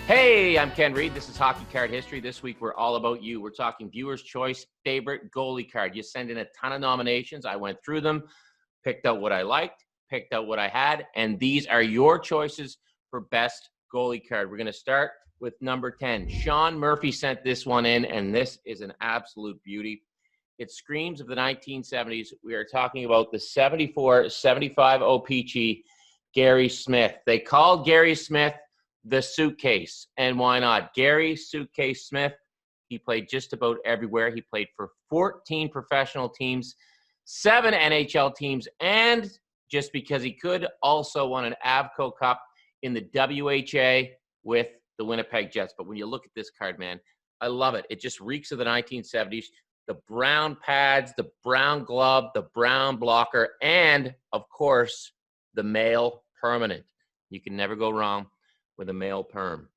Hey, I'm Ken Reed. This is Hockey Card History. This week, we're all about you. We're talking viewer's choice favorite goalie card. You send in a ton of nominations. I went through them, picked out what I liked, picked out what I had, and these are your choices for best goalie card. We're going to start with number 10. Sean Murphy sent this one in, and this is an absolute beauty. It screams of the 1970s. We are talking about the 74-75 OPG Gary Smith. They called Gary Smith the suitcase, and why not? Gary Suitcase Smith, he played just about everywhere. He played for 14 professional teams, 7 NHL teams, and just because he could, also won an Avco Cup in the WHA with the Winnipeg Jets. But when you look at this card, man, I love it. It just reeks of the 1970s. The brown pads, the brown glove, the brown blocker, and, of course, the male permanent. You can never go wrong with a male perm.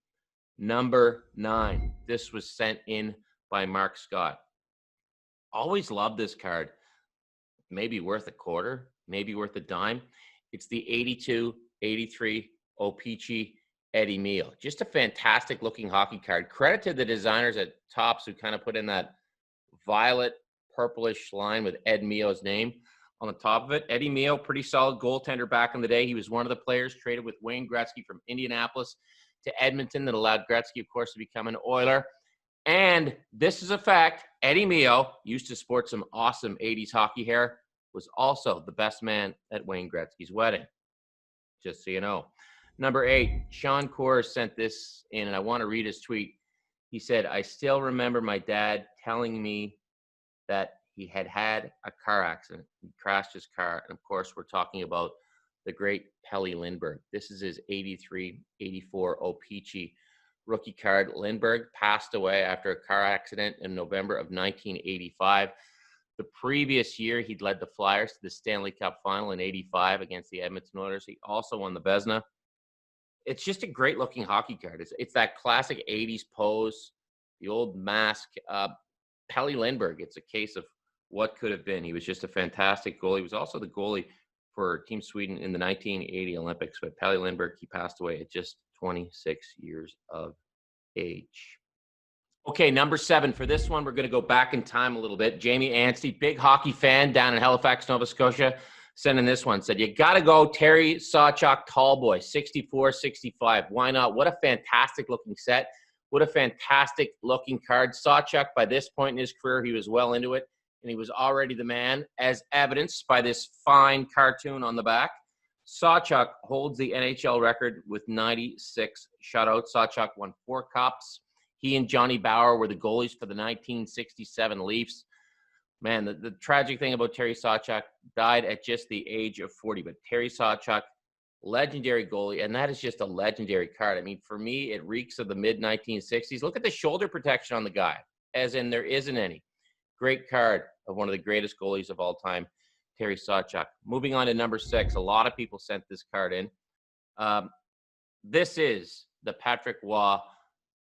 Number 9. This was sent in by Mark Scott. Always loved this card. Maybe worth a quarter, maybe worth a dime. It's the 82-83 OPG Eddy Mele. Just a fantastic looking hockey card. Credit to the designers at Topps who kind of put in that violet purplish line with Eddy Mele's name on the top of it. Eddy Mele, pretty solid goaltender back in the day. He was one of the players traded with Wayne Gretzky from Indianapolis to Edmonton that allowed Gretzky, of course, to become an Oiler. And this is a fact. Eddy Mele used to sport some awesome 80s hockey hair, was also the best man at Wayne Gretzky's wedding. Just so you know. Number 8, Sean Coors sent this in, and I want to read his tweet. He said, I still remember my dad telling me that he had had a car accident. He crashed his car. And, of course, we're talking about the great Pelle Lindbergh. This is his 83-84 OPG rookie card. Lindbergh passed away after a car accident in November of 1985. The previous year, he'd led the Flyers to the Stanley Cup final in 85 against the Edmonton Oilers. He also won the Vezina. It's just a great-looking hockey card. It's that classic 80s pose, the old mask. Pelle Lindbergh, it's a case of what could have been. He was just a fantastic goalie. He was also the goalie for Team Sweden in the 1980 Olympics. But Pelle Lindbergh, he passed away at just 26 years of age. Okay, number 7. For this one, we're going to go back in time a little bit. Jamie Anstey, big hockey fan down in Halifax, Nova Scotia, sent in this one. Said, you got to go Terry Sawchuk Tallboy, 64-65. Why not? What a fantastic looking set. What a fantastic looking card. Sawchuk, by this point in his career, he was well into it. And he was already the man, as evidenced by this fine cartoon on the back. Sawchuk holds the NHL record with 96 shutouts. Sawchuk won 4 cups. He and Johnny Bower were the goalies for the 1967 Leafs. Man, the tragic thing about Terry Sawchuk, died at just the age of 40. But Terry Sawchuk, legendary goalie, and that is just a legendary card. I mean, for me, it reeks of the mid-1960s. Look at the shoulder protection on the guy, as in there isn't any. Great card of one of the greatest goalies of all time, Terry Sawchuk. Moving on to number 6. A lot of people sent this card in. This is the Patrick Waugh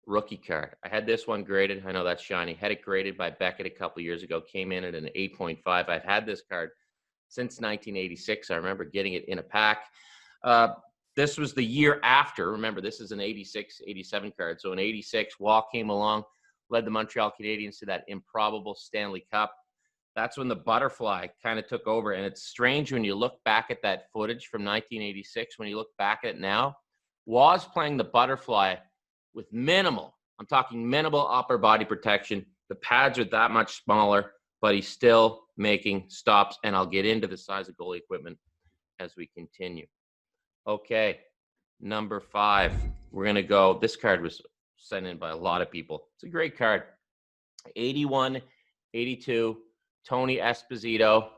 rookie card. I had this one graded. I know that's shiny. Had it graded by Beckett a couple years ago. Came in at an 8.5. I've had this card since 1986. I remember getting it in a pack. This was the year after. Remember, this is an 86-87 card. So in 86, Waugh came along, led the Montreal Canadiens to that improbable Stanley Cup. That's when the butterfly kind of took over. And it's strange when you look back at that footage from 1986, when you look back at it now, Waugh's playing the butterfly with minimal, I'm talking minimal upper body protection. The pads are that much smaller, but he's still making stops. And I'll get into the size of goalie equipment as we continue. Okay, number 5. We're going to go, this card was sent in by a lot of people. It's a great card. 81-82, Tony Esposito,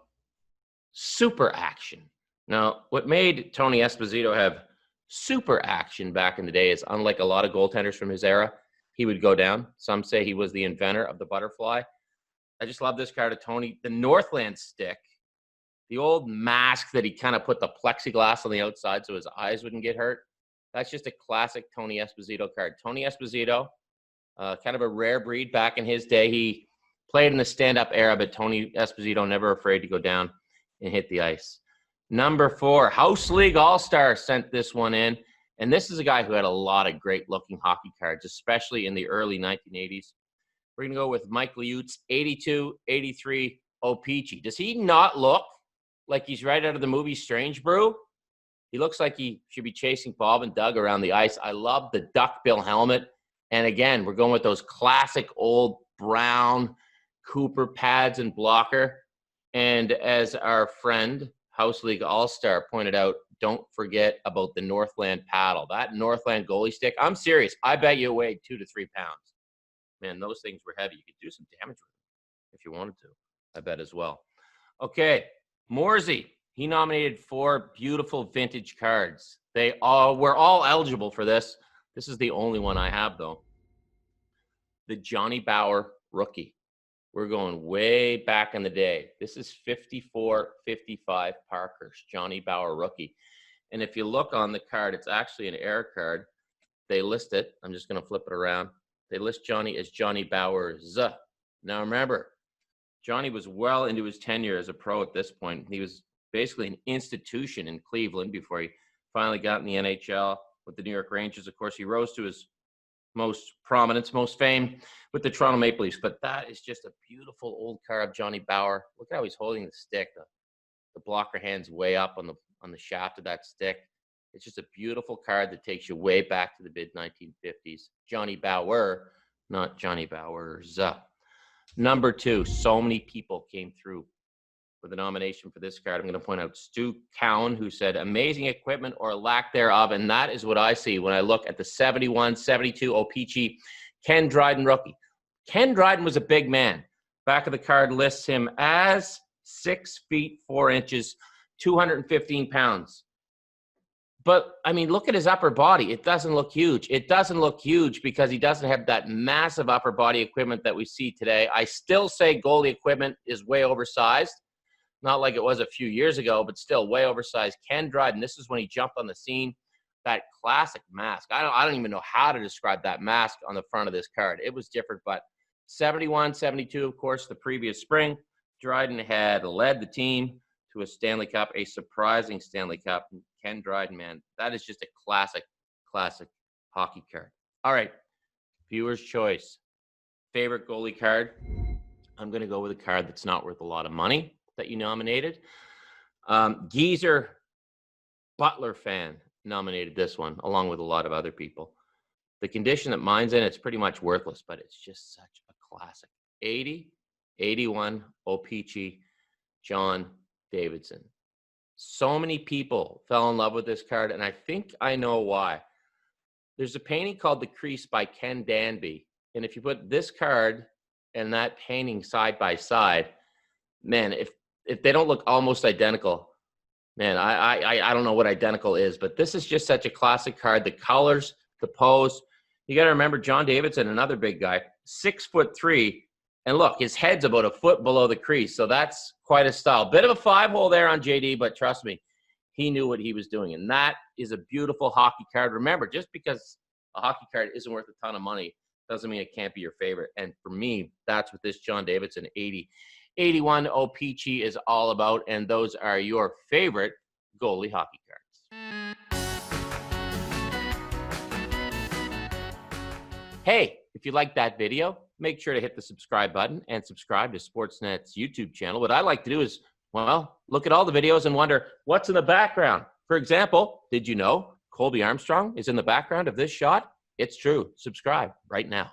super action. Now, what made Tony Esposito have super action back in the day is, unlike a lot of goaltenders from his era, he would go down. Some say he was the inventor of the butterfly. I just love this card of Tony. The Northland stick, the old mask that he kind of put the plexiglass on the outside so his eyes wouldn't get hurt. That's just a classic Tony Esposito card. Tony Esposito, kind of a rare breed back in his day. He played in the stand-up era, but Tony Esposito never afraid to go down and hit the ice. Number 4, House League All-Star sent this one in, And this is a guy who had a lot of great looking hockey cards, especially in the early 1980s. We're going to go with Mike Liut's 82-83 O-Pee-Chee. Does he not look like he's right out of the movie Strange Brew? He looks like he should be chasing Bob and Doug around the ice. I love the duckbill helmet. And again, we're going with those classic old brown Cooper pads and blocker. And as our friend, House League All-Star, pointed out, don't forget about the Northland paddle. That Northland goalie stick, I'm serious. I bet you it weighed 2 to 3 pounds. Man, those things were heavy. You could do some damage with them if you wanted to, I bet as well. Okay, Morsey. He nominated 4 beautiful vintage cards. We're all eligible for this. This is the only one I have, though. The Johnny Bower rookie. We're going way back in the day. This is 54-55 Parkhurst, Johnny Bower rookie. And if you look on the card, it's actually an error card. They list it. I'm just going to flip it around. They list Johnny as Johnny Bowers. Now remember, Johnny was well into his tenure as a pro at this point. He was basically an institution in Cleveland before he finally got in the NHL with the New York Rangers. Of course, he rose to his most prominence, most fame with the Toronto Maple Leafs. But that is just a beautiful old card of Johnny Bower. Look at how he's holding the stick. The blocker hand's way up on the shaft of that stick. It's just a beautiful card that takes you way back to the mid-1950s. Johnny Bower, not Johnny Bowers. Number 2, so many people came through with a nomination for this card. I'm going to point out Stu Cowan, who said amazing equipment or lack thereof, and that is what I see when I look at the 71-72 O-Pee-Chee Ken Dryden rookie. Ken Dryden was a big man. Back of the card lists him as 6 feet 4 inches, 215 pounds. But, I mean, look at his upper body. It doesn't look huge. It doesn't look huge because he doesn't have that massive upper body equipment that we see today. I still say goalie equipment is way oversized. Not like it was a few years ago, but still way oversized. Ken Dryden, this is when he jumped on the scene. That classic mask. I don't even know how to describe that mask on the front of this card. It was different, but 71-72, of course, the previous spring, Dryden had led the team to a Stanley Cup, a surprising Stanley Cup. Ken Dryden, man, that is just a classic hockey card. All right, viewer's choice. Favorite goalie card? I'm going to go with a card that's not worth a lot of money that you nominated. Geezer Butler fan nominated this one, along with a lot of other people. The condition that mine's in, it's pretty much worthless, but it's just such a classic. 80-81 O-Pee-Chee John Davidson. So many people fell in love with this card, and I think I know why. There's a painting called The Crease by Ken Danby, and if you put this card and that painting side by side, man, if they don't look almost identical, man, I don't know what identical is, but this is just such a classic card. The colors, the pose. You got to remember John Davidson, another big guy, 6'3", and look, his head's about a foot below the crease, so that's quite a style. Bit of a 5-hole there on JD, but trust me, he knew what he was doing, and that is a beautiful hockey card. Remember, just because a hockey card isn't worth a ton of money doesn't mean it can't be your favorite, and for me, that's what this John Davidson 80-81 O-Pee-Chee is all about, and those are your favorite goalie hockey cards. Hey, if you liked that video, make sure to hit the subscribe button and subscribe to Sportsnet's YouTube channel. What I like to do is, well, look at all the videos and wonder what's in the background. For example, did you know Colby Armstrong is in the background of this shot? It's true. Subscribe right now.